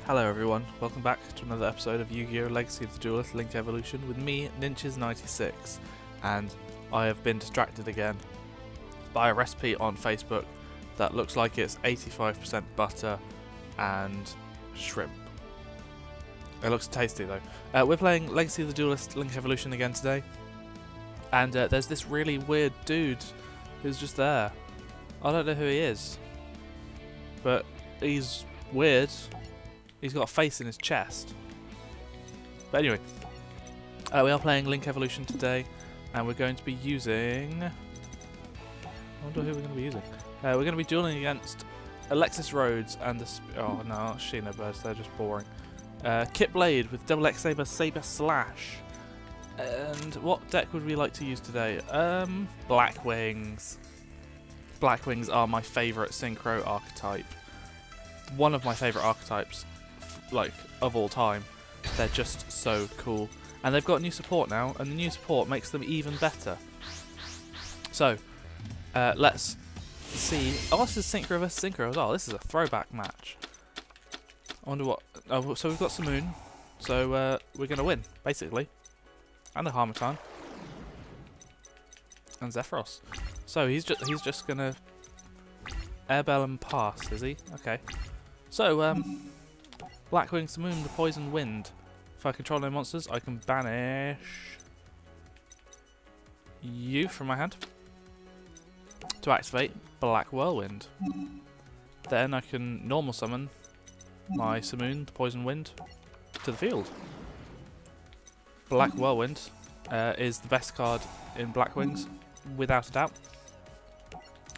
Hello everyone, welcome back to another episode of Yu-Gi-Oh! Legacy of the Duelist Link Evolution with me, Ninches96, and I have been distracted again by a recipe on Facebook that looks like it's 85% butter and shrimp. It looks tasty though. We're playing Legacy of the Duelist Link Evolution again today, and there's this really weird dude who's just there. I don't know who he is, but he's weird. He's got a face in his chest. But anyway, we are playing Link Evolution today, and we're going to be using... I wonder who we're going to be using. We're going to be dueling against Alexis Rhodes and the... oh no, not Sheena Birds, they're just boring. Kit Blade with Double X Saber, Saber Slash. And what deck would we like to use today? Blackwings. Blackwings are my favourite Synchro archetype. One of my favourite archetypes, like, of all time. They're just so cool. And they've got new support now, and the new support makes them even better. So, let's see. Oh, this is Synchro vs Synchro as well. This is a throwback match. I wonder what... oh, so we've got Simoon. So, we're going to win, basically. And a Harmattan. And Zephyros. So, he's just going to... airbell and pass, is he? Okay. So, Blackwing Simoon, the Poison Wind. If I control no monsters, I can banish you from my hand to activate Black Whirlwind. Then I can normal summon my Simoon, the Poison Wind, to the field. Black Whirlwind is the best card in Blackwings, without a doubt.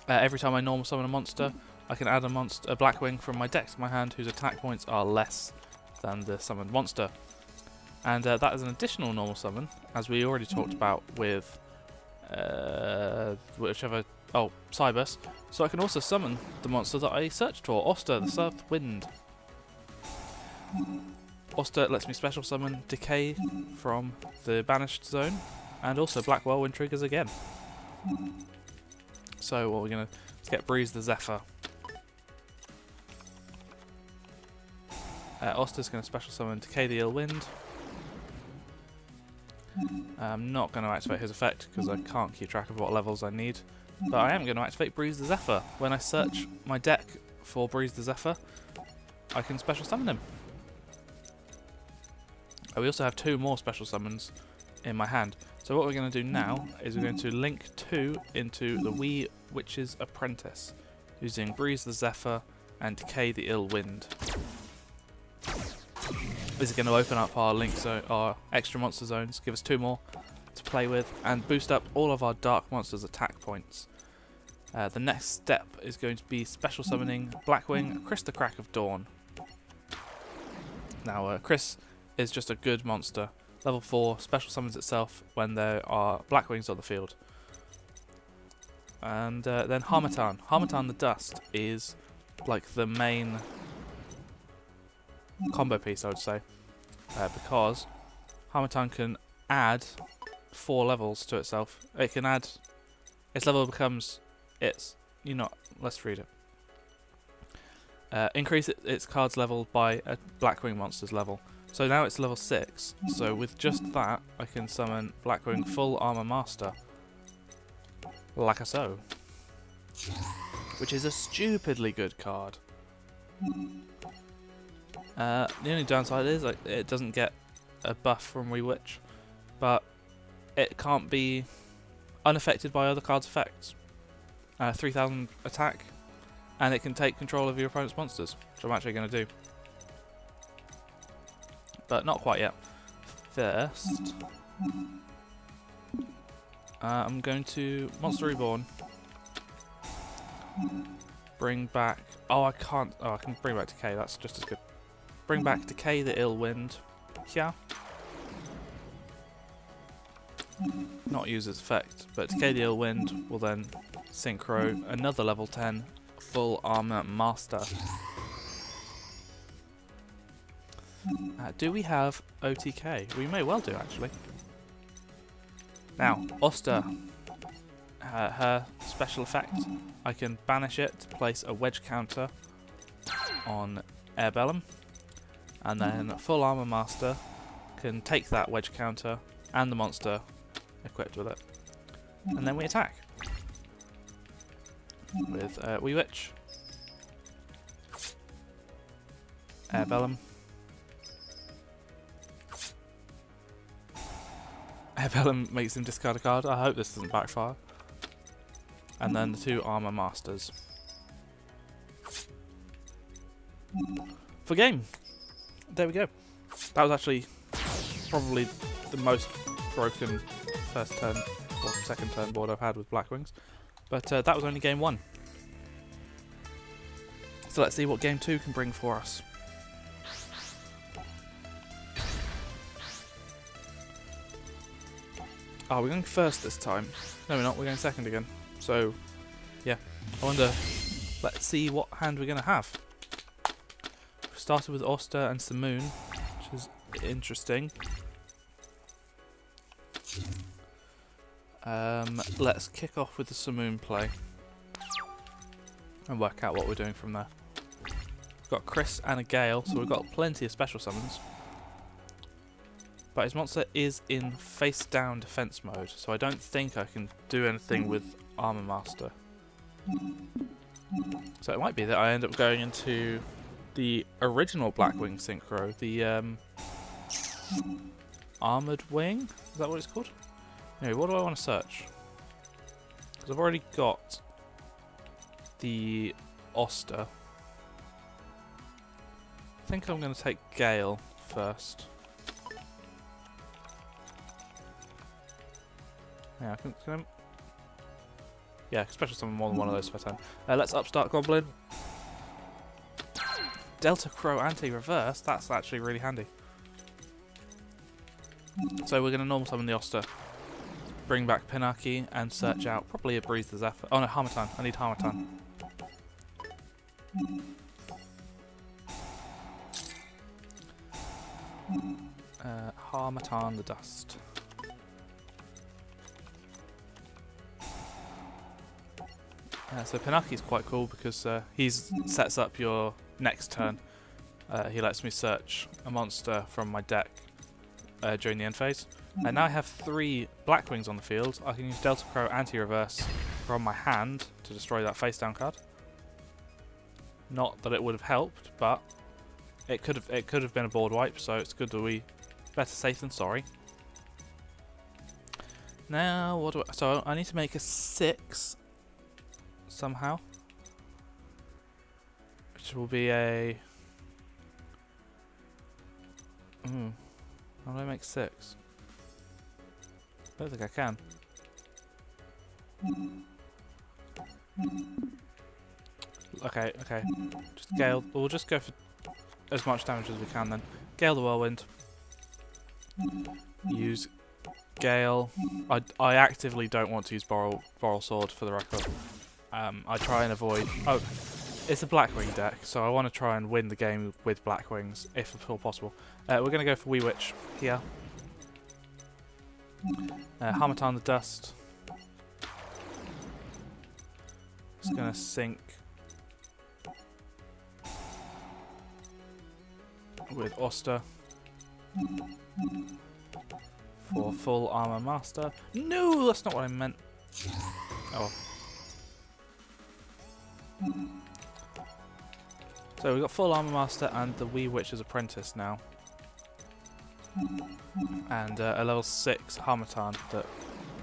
Every time I normal summon a monster, I can add a Blackwing from my deck to my hand whose attack points are less than the summoned monster. And that is an additional normal summon, as we already talked about with whichever... oh, Cybus. So I can also summon the monster that I searched for, Oster, the South Wind. Oster lets me special summon Decay from the banished zone, and also Black Whirlwind triggers again. So what we're going to get Breeze the Zephyr. Oster's going to special summon Decay the Ill Wind. I'm not going to activate his effect because I can't keep track of what levels I need. But I am going to activate Breeze the Zephyr. When I search my deck for Breeze the Zephyr, I can special summon him. We also have 2 more special summons in my hand. So what we're going to do now is we're going to link 2 into the Wee Witch's Apprentice, using Breeze the Zephyr and Decay the Ill Wind. This is going to open up our link zone, our extra monster zones, give us 2 more to play with, and boost up all of our dark monsters' attack points. The next step is going to be special summoning Blackwing, Chris the Crack of Dawn. Now, Chris is just a good monster. Level 4 special summons itself when there are Blackwings on the field. And then Harmattan. Harmattan the Dust is like the main combo piece, I would say. Because Harmattan can add 4 levels to itself. It can add... its level becomes... its... you know... let's read it. Increase its card's level by a Blackwing monster's level. So now it's level 6, so with just that, I can summon Blackwing Full Armor Master. Like so. Which is a stupidly good card. The only downside is like, it doesn't get a buff from Wee Witch, but it can't be unaffected by other cards' effects. 3000 attack, and it can take control of your opponent's monsters, which I'm actually going to do. But not quite yet. First, I'm going to Monster Reborn. Bring back... oh, I can't... oh, I can bring back Decay, that's just as good. Bring back Decay the Ill Wind. Yeah. Not use its effect, but Decay the Ill Wind will then synchro another level 10 Full Armor Master. Do we have OTK? We may well do, actually. Now, Oster, her special effect, I can banish it to place a wedge counter on Airbellum, and then Full Armor Master can take that wedge counter and the monster equipped with it, and then we attack with Wee Witch, Airbellum. Airbellum makes him discard a card. I hope this doesn't backfire. And then the 2 Armor Masters. For game! There we go. That was actually probably the most broken first turn or second turn board I've had with Blackwings. But that was only game 1. So let's see what game 2 can bring for us. Oh, we're going first this time. No, we're not. We're going second again. So, yeah. I wonder... Let's see what hand we're going to have. We started with Oster and Simoon, which is interesting. Let's kick off with the Simoon play. And work out what we're doing from there. We've got Chris and a Gale, so we've got plenty of special summons. But his monster is in face down defense mode, so I don't think I can do anything with Armor Master. So it might be that I end up going into the original Blackwing synchro, the Armored Wing? Is that what it's called? Anyway, what do I want to search? Because I've already got the Oster. I think I'm going to take Gale first. Yeah, I can special summon more than one of those per turn. Let's upstart Goblin. Delta Crow anti-reverse, that's actually really handy. So we're going to normal summon the Oster. Bring back Pinaki and search out probably a Breeze the Zephyr. Oh no, Harmattan. I need Harmattan. Harmattan the Dust. So Pinaki's quite cool because he sets up your next turn. He lets me search a monster from my deck during the end phase. And now I have 3 Blackwings on the field. I can use Delta Crow anti-reverse from my hand to destroy that face down card. Not that it would have helped, but it could have been a board wipe. So it's good that we better safe than sorry. Now what do I? So I need to make a 6. Somehow, which will be a how do I make 6? I don't think I can. Okay, just Gale. We'll just go for as much damage as we can then. Gale the Whirlwind. Use Gale. I actively don't want to use Boral Sword for the record. I try and avoid... Oh, it's a Blackwing deck, so I want to try and win the game with Blackwings, if at all possible. We're going to go for Wee Witch here. Harmattan the Dust. Just going to sink with Oster for Full Armor Master. No, that's not what I meant. Oh. So we've got Full Armor Master and the Wee Witch's Apprentice now. And a level 6 Harmattan that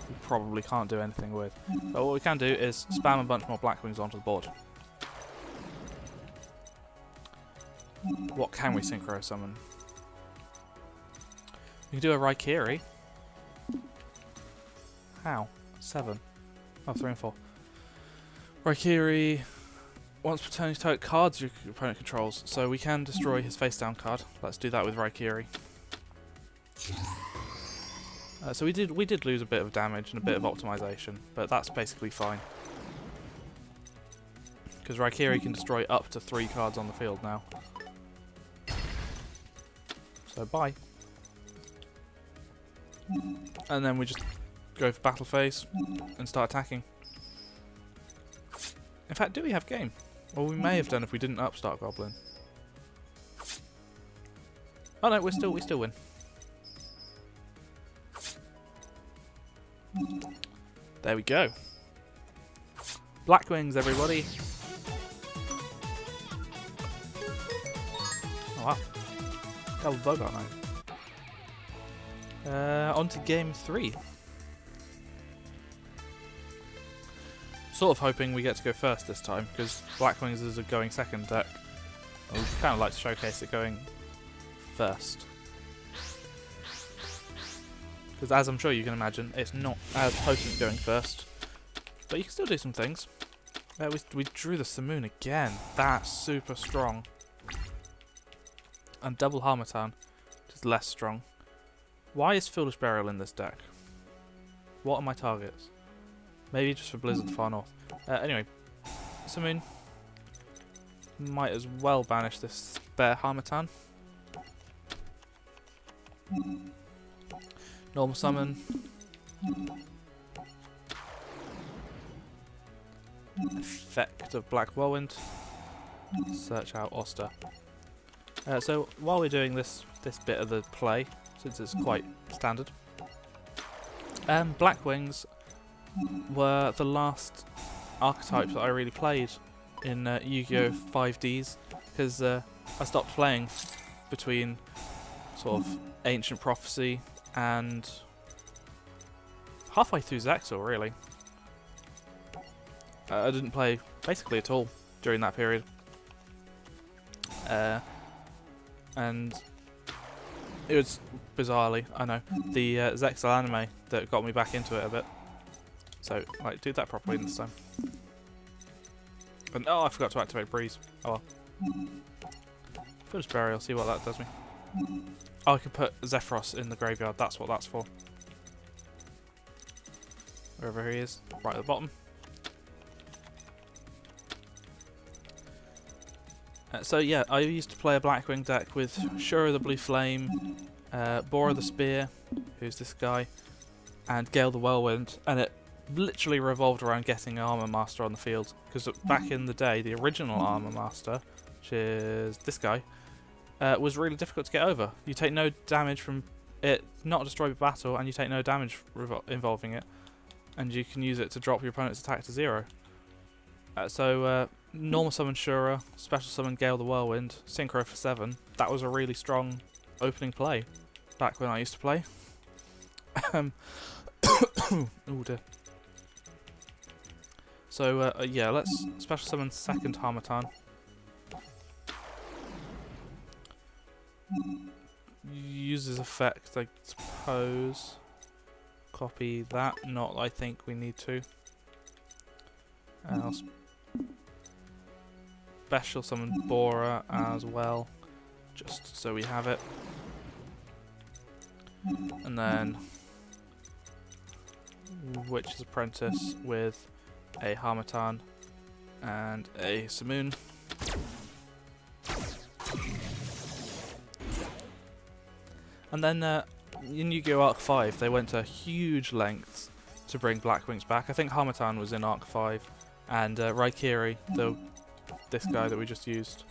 we probably can't do anything with. But what we can do is spam a bunch more Blackwings onto the board. What can we synchro summon? We can do a Raikiri. How? 7. Oh, 3 and 4. Raikiri. Once per turn, you target cards your opponent controls, so we can destroy his face down card. Let's do that with Raikiri. So we did lose a bit of damage and a bit of optimization, but that's basically fine. Because Raikiri can destroy up to 3 cards on the field now. So bye. And then we just go for battle phase and start attacking. In fact, do we have game? Well, we may have done if we didn't upstart Goblin. Oh no, we still win. There we go. Blackwings, everybody. Oh wow. Double Bogart now. On to game 3. Sort of hoping we get to go first this time, because Blackwings is a going second deck. We'd kind of like to showcase it going first. Because as I'm sure you can imagine, it's not as potent going first. But you can still do some things. We drew the Simoon again. That's super strong. And double Harmattan, which is less strong. Why is Foolish Burial in this deck? What are my targets? Maybe just for Blizzard Far North. Anyway, Simoon. Might as well banish this spare Harmattan. Normal summon. Effect of Black Whirlwind. Search out Oster. So while we're doing this bit of the play, since it's quite standard, Blackwings were the last archetype that I really played in Yu-Gi-Oh! 5Ds, because I stopped playing between sort of Ancient Prophecy and halfway through Zexal, really. I didn't play basically at all during that period. And it was, bizarrely, I know, the Zexal anime that got me back into it a bit. So, like, do that properly this time. And, oh, I forgot to activate Breeze. Oh well. Foolish Burial, see what that does me. Oh, I can put Zephyros in the graveyard, that's what that's for. Wherever he is, right at the bottom. So yeah, I used to play a Blackwing deck with Shura the Blue Flame, Bora the Spear, who's this guy, and Gale the Whirlwind, and it literally revolved around getting Armor Master on the field, because back in the day, the original Armor Master, which is this guy, was really difficult to get over. You take no damage from it not destroyed by battle, and you take no damage involving it, and you can use it to drop your opponent's attack to 0. So normal summon Shura, special summon Gale the Whirlwind, synchro for 7. That was a really strong opening play back when I used to play. Oh dear. So yeah, let's special summon second Harmattan. Uses effect, I suppose. Copy that. Not, I think we need to. And I'll special summon Bora as well, just so we have it. And then Witch's Apprentice with a Harmattan and a Simoon. And then in Yu-Gi-Oh! Arc 5 they went to huge lengths to bring Blackwings back. I think Harmattan was in Arc 5, and Raikiri, this guy that we just used,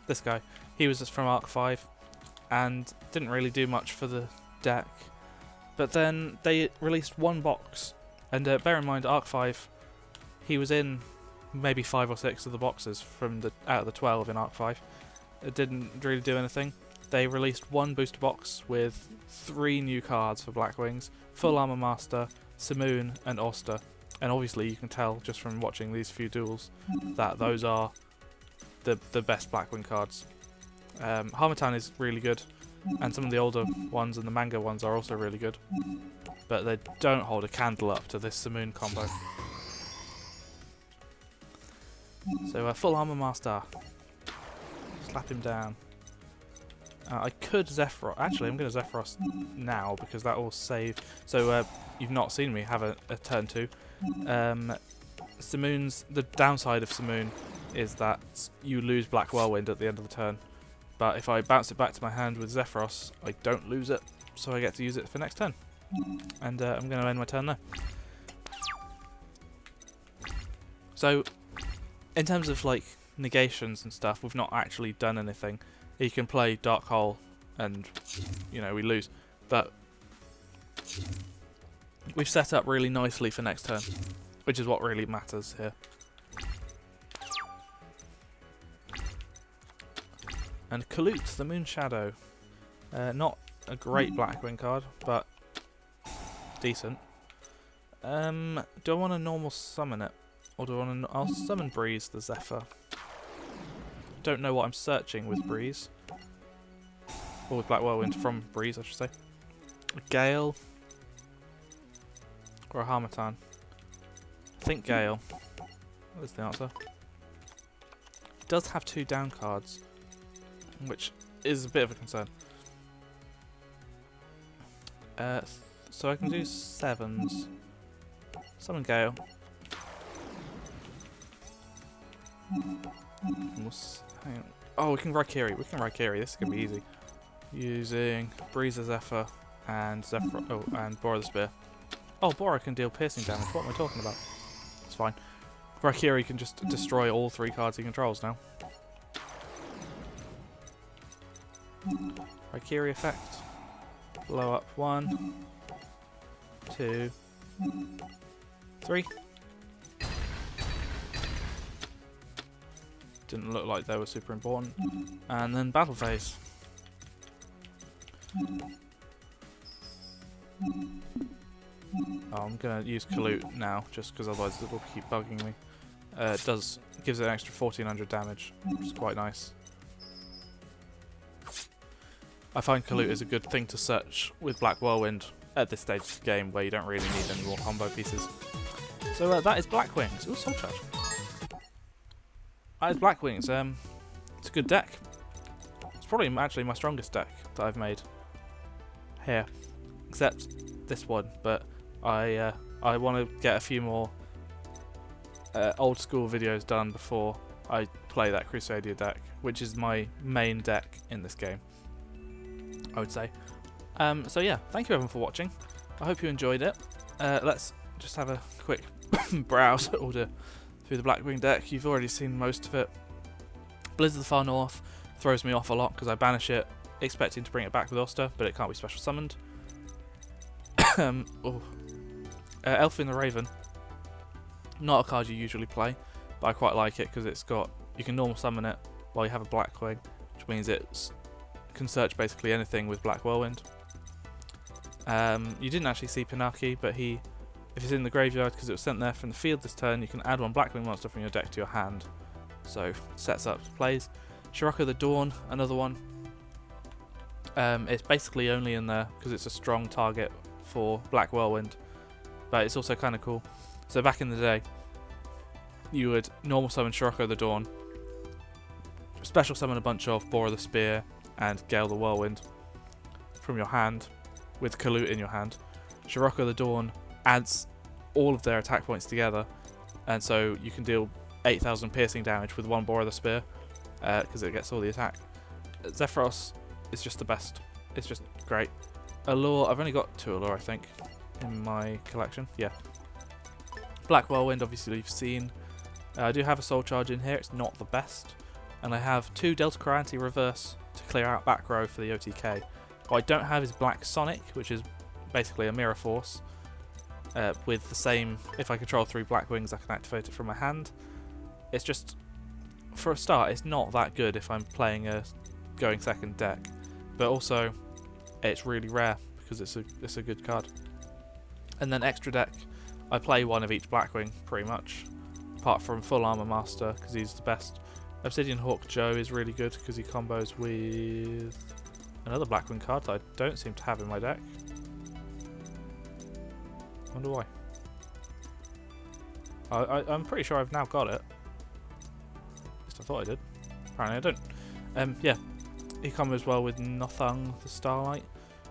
this guy, he was just from Arc 5 and didn't really do much for the deck. But then they released one box, and bear in mind Arc 5, he was in maybe 5 or 6 of the boxes from out of the 12 in Arc 5. It didn't really do anything. They released one booster box with 3 new cards for Blackwings, Full Armor Master, Simoon and Oster. And obviously you can tell just from watching these few duels that those are the best Blackwing cards. Harmattan is really good, and some of the older ones and the manga ones are also really good, but they don't hold a candle up to this Simoon combo. So Full Armor Master. Slap him down. I could Zephyros. Actually, I'm going to Zephyros now because that will save. So you've not seen me have a turn 2. Simoon's, the downside of Simoon is that you lose Black Whirlwind at the end of the turn. But if I bounce it back to my hand with Zephyros, I don't lose it. so I get to use it for next turn. And I'm going to end my turn there. So, in terms of like negations and stuff, we've not actually done anything. You can play Dark Hole and, you know, we lose. But we've set up really nicely for next turn, which is what really matters here. And Kalute, the Moon Shadow. Not a great Blackwing card, but decent. Do I want to normal summon it? Or do I want to... I'll summon Breeze, the Zephyr. Don't know what I'm searching with Breeze. Or with Black Whirlwind from Breeze, I should say. A Gale. Or a Harmattan. I think Gale. That's the answer. It does have 2 down cards, which is a bit of a concern. So I can do 7s. Summon Gale. Hang on. Oh, we can Raikiri. We can Raikiri. This is gonna be easy. Using Breeze the Zephyr and Zephyr. Oh, and Bora the Spear. Oh, Bora can deal piercing damage. What am I talking about? It's fine. Raikiri can just destroy all 3 cards he controls now. Raikiri effect. Blow up 1, 2, 3. Didn't look like they were super important. And then battle phase. Oh, I'm gonna use Kalute now, just because otherwise it will keep bugging me. It gives it an extra 1400 damage, which is quite nice. I find Kalute is a good thing to search with Black Whirlwind at this stage of the game, where you don't really need any more combo pieces. So that is Blackwings. Ooh, Soul Charge. That is Blackwings. It's a good deck. It's probably actually my strongest deck that I've made here, except this one. But I want to get a few more old school videos done before I play that Crusadia deck, which is my main deck in this game, I would say. So yeah, thank you everyone for watching. I hope you enjoyed it. Let's just have a quick browse through the Blackwing deck. You've already seen most of it. Blizzard of the Far North throws me off a lot because I banish it expecting to bring it back with Oster, but it can't be special summoned. Elf in the Raven. Not a card you usually play, but I quite like it because you can normal summon it while you have a Blackwing, which means it can search basically anything with Black Whirlwind. You didn't actually see Pinaki, but if it's in the graveyard because it was sent there from the field this turn, you can add 1 Blackwing monster from your deck to your hand. So sets up plays. Shiroko the Dawn, another one. It's basically only in there because it's a strong target for Black Whirlwind, but it's also kind of cool. So back in the day, you would normal summon Shiroko the Dawn, special summon a bunch of Bora the Spear and Gale the Whirlwind from your hand with Kalute in your hand. Shiroko the Dawn adds all of their attack points together, and so you can deal 8,000 piercing damage with 1 Bora the Spear because it gets all the attack. Zephyros is just the best. It's just great. Allure, I've only got 2 Allure I think in my collection. Yeah. Black Whirlwind, obviously you've seen. I do have a Soul Charge in here, it's not the best. And I have 2 Delta Coranti reverse to clear out back row for the OTK. What I don't have is Black Sonic, which is basically a Mirror Force. With the same, if I control 3 Blackwings, I can activate it from my hand. It's just, for a start, it's not that good if I'm playing a going second deck. But also, it's really rare because it's a good card. And then extra deck, I play 1 of each Blackwing pretty much, apart from Full Armor Master because he's the best. Obsidian Hawk Joe is really good because he combos with another Blackwing card that I don't seem to have in my deck. Wonder why. I'm pretty sure I've now got it. At least I thought I did. Apparently I don't. Yeah, he combos well with Nothung the Starlight.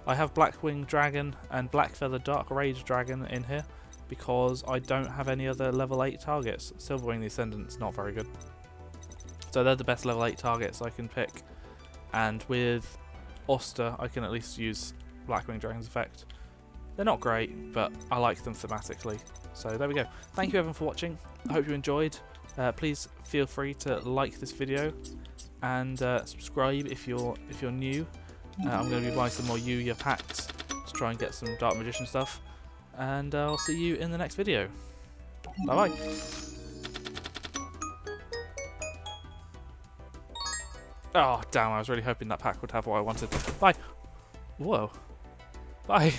I have Blackwing Dragon and Blackfeather Dark Rage Dragon in here because I don't have any other level 8 targets. Silverwing the Ascendant's not very good. So they're the best level 8 targets I can pick. And with Oster, I can at least use Blackwing Dragon's effect. They're not great, but I like them thematically. So there we go. Thank you everyone for watching. I hope you enjoyed. Please feel free to like this video and subscribe if you're new. I'm going to be buying some more Yu-Gi-Oh packs to try and get some Dark Magician stuff. And I'll see you in the next video. Bye bye. Oh damn! I was really hoping that pack would have what I wanted. Bye. Whoa. Bye.